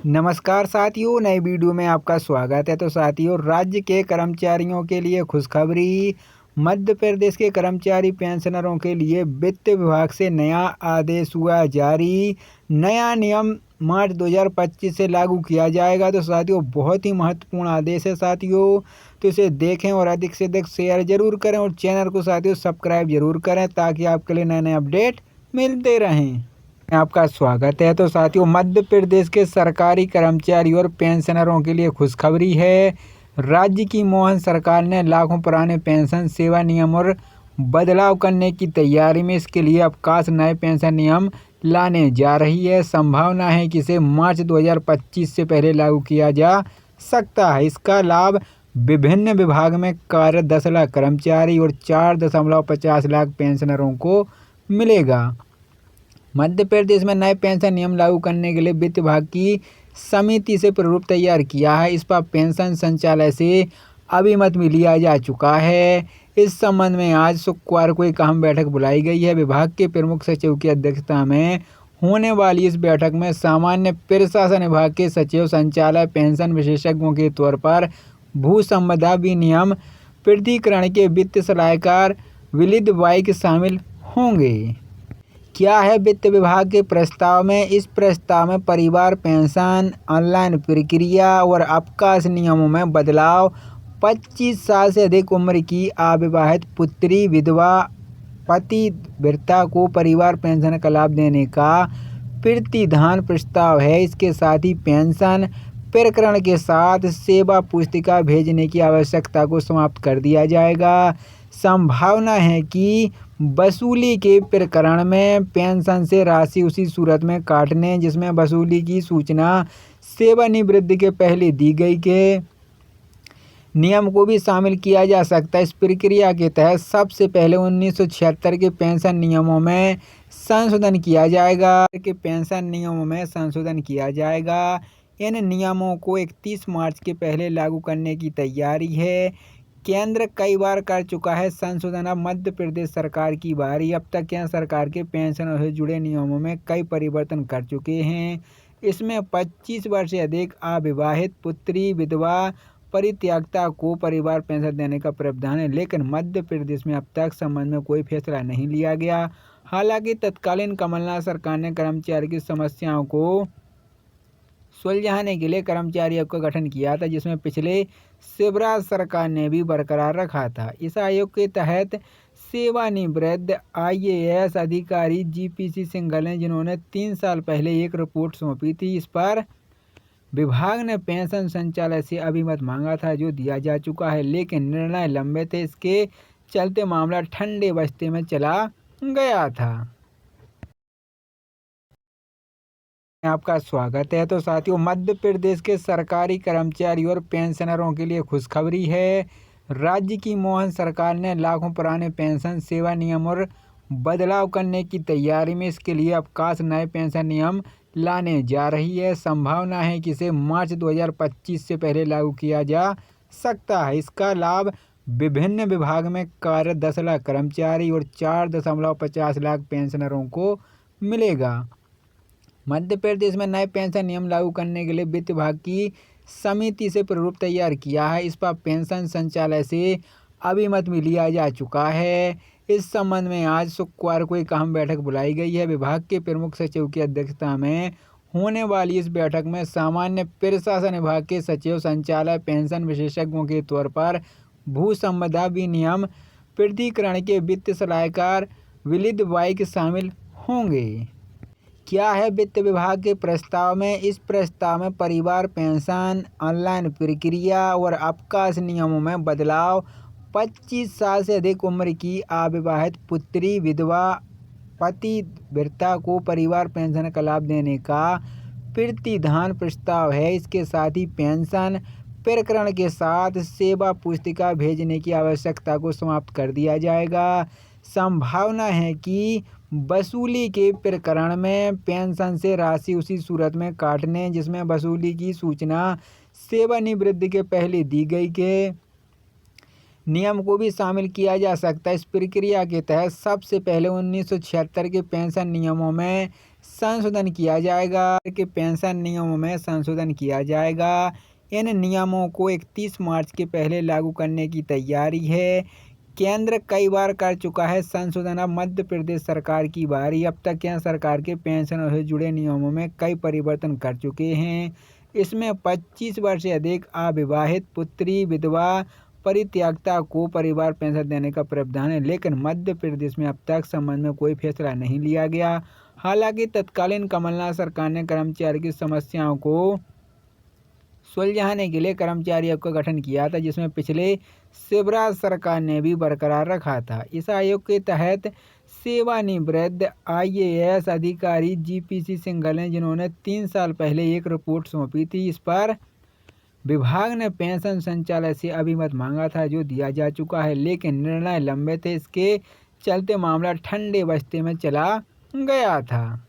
नमस्कार साथियों, नए वीडियो में आपका स्वागत है। तो साथियों, राज्य के कर्मचारियों के लिए खुशखबरी। मध्य प्रदेश के कर्मचारी पेंशनरों के लिए वित्त विभाग से नया आदेश हुआ जारी। नया नियम मार्च 2025 से लागू किया जाएगा। तो साथियों, बहुत ही महत्वपूर्ण आदेश है साथियों। तो इसे देखें और अधिक से अधिक शेयर जरूर करें और चैनल को साथियों सब्सक्राइब जरूर करें ताकि आपके लिए नए नए अपडेट मिलते रहें। आपका स्वागत है। तो साथियों, मध्य प्रदेश के सरकारी कर्मचारी और पेंशनरों के लिए खुशखबरी है। राज्य की मोहन सरकार ने लाखों पुराने पेंशन सेवा नियम और बदलाव करने की तैयारी में इसके लिए अवकाश नए पेंशन नियम लाने जा रही है। संभावना है कि इसे मार्च 2025 से पहले लागू किया जा सकता है। इसका लाभ विभिन्न विभाग में कार्यरत 10 लाख कर्मचारी और 4.50 लाख पेंशनरों को मिलेगा। मध्य प्रदेश में नए पेंशन नियम लागू करने के लिए वित्त विभाग की समिति से प्रारूप तैयार किया है। इस पर पेंशन संचालय से अभिमत भी लिया जा चुका है। इस संबंध में आज शुक्रवार को एक अहम बैठक बुलाई गई है। विभाग के प्रमुख सचिव की अध्यक्षता में होने वाली इस बैठक में सामान्य प्रशासन विभाग के सचिव, संचालय, पेंशन विशेषज्ञों के तौर पर भू संपदा विनियम प्राधिकरण के वित्त सलाहकार विलिद वाइक शामिल होंगे। क्या है वित्त विभाग के प्रस्ताव में? इस प्रस्ताव में परिवार पेंशन, ऑनलाइन प्रक्रिया और अवकाश नियमों में बदलाव, 25 साल से अधिक उम्र की अविवाहित पुत्री, विधवा, पतिव्रता को परिवार पेंशन का लाभ देने का प्रतिधान प्रस्ताव है। इसके साथ ही पेंशन प्रकरण के साथ सेवा पुस्तिका भेजने की आवश्यकता को समाप्त कर दिया जाएगा। संभावना है कि वसूली के प्रकरण में पेंशन से राशि उसी सूरत में काटने जिसमें वसूली की सूचना सेवानिवृत्ति के पहले दी गई के नियम को भी शामिल किया जा सकता है। इस प्रक्रिया के तहत सबसे पहले 1976 के पेंशन नियमों में संशोधन किया जाएगा। इन नियमों को 31 मार्च के पहले लागू करने की तैयारी है। केंद्र कई बार कर चुका है संशोधन, अब मध्य प्रदेश सरकार की बारी। अब तक केंद्र सरकार के पेंशनों से जुड़े नियमों में कई परिवर्तन कर चुके हैं। इसमें 25 वर्ष से अधिक अविवाहित पुत्री, विधवा, परित्यक्ता को परिवार पेंशन देने का प्रावधान है, लेकिन मध्य प्रदेश में अब तक संबंध में कोई फैसला नहीं लिया गया। हालांकि तत्कालीन कमलनाथ सरकार ने कर्मचारी की समस्याओं को सुलझाने के लिए कर्मचारी आयोग का गठन किया था, जिसमें पिछले शिवराज सरकार ने भी बरकरार रखा था। इस आयोग के तहत सेवानिवृत्त IAS अधिकारी GPC सिंघल हैं, जिन्होंने 3 साल पहले एक रिपोर्ट सौंपी थी। इस पर विभाग ने पेंशन संचालय से अभिमत मांगा था, जो दिया जा चुका है, लेकिन निर्णय लंबित है। इसके चलते मामला ठंडे बस्ते में चला गया था। आपका स्वागत है। तो साथियों, मध्य प्रदेश के सरकारी कर्मचारी और पेंशनरों के लिए खुशखबरी है। राज्य की मोहन सरकार ने लाखों पुराने पेंशन सेवा नियम और बदलाव करने की तैयारी में इसके लिए अवकाश नए पेंशन नियम लाने जा रही है। संभावना है कि इसे मार्च 2025 से पहले लागू किया जा सकता है। इसका लाभ विभिन्न विभाग में कार्यरत 10 लाख कर्मचारी और 4.50 लाख पेंशनरों को मिलेगा। मध्य प्रदेश में नए पेंशन नियम लागू करने के लिए वित्त विभाग की समिति से प्रारूप तैयार किया है। इस पर पेंशन संचालय से अभिमत भी लिया जा चुका है। इस संबंध में आज शुक्रवार को एक अहम बैठक बुलाई गई है। विभाग के प्रमुख सचिव की अध्यक्षता में होने वाली इस बैठक में सामान्य प्रशासन विभाग के सचिव, संचालय, पेंशन विशेषज्ञों के तौर पर भू संपदा विनियम प्राधिकरण के वित्त सलाहकार विलिद वाइक शामिल होंगे। क्या है वित्त विभाग के प्रस्ताव में? इस प्रस्ताव में परिवार पेंशन, ऑनलाइन प्रक्रिया और अवकाश नियमों में बदलाव, 25 साल से अधिक उम्र की अविवाहित पुत्री, विधवा, पतिव्रता को परिवार पेंशन का लाभ देने का प्रतिधान प्रस्ताव है। इसके साथ ही पेंशन प्रकरण के साथ सेवा पुस्तिका भेजने की आवश्यकता को समाप्त कर दिया जाएगा। संभावना है कि वसूली के प्रकरण में पेंशन से राशि उसी सूरत में काटने जिसमें वसूली की सूचना सेवानिवृत्ति के पहले दी गई के नियम को भी शामिल किया जा सकता है। इस प्रक्रिया के तहत सबसे पहले 1976 के पेंशन नियमों में संशोधन किया जाएगा कि पेंशन नियमों में संशोधन किया जाएगा। इन नियमों को 31 मार्च के पहले लागू करने की तैयारी है। केंद्र कई बार कर चुका है संशोधन, अब मध्य प्रदेश सरकार की बारी। अब तक केंद्र सरकार के पेंशनों से जुड़े नियमों में कई परिवर्तन कर चुके हैं। इसमें 25 वर्ष से अधिक अविवाहित, पुत्री, विधवा, परित्यक्ता को परिवार पेंशन देने का प्रावधान है, लेकिन मध्य प्रदेश में अब तक संबंध में कोई फैसला नहीं लिया गया। हालांकि तत्कालीन कमलनाथ सरकार ने कर्मचारी की समस्याओं को सुलझाने के लिए कर्मचारी आयोग का गठन किया था, जिसमें पिछले शिवराज सरकार ने भी बरकरार रखा था। इस आयोग के तहत सेवानिवृत्त IAS अधिकारी GPC सिंघल ने, जिन्होंने 3 साल पहले एक रिपोर्ट सौंपी थी। इस पर विभाग ने पेंशन संचालय से अभिमत मांगा था, जो दिया जा चुका है, लेकिन निर्णय लंबित थे। इसके चलते मामला ठंडे बस्ते में चला गया था।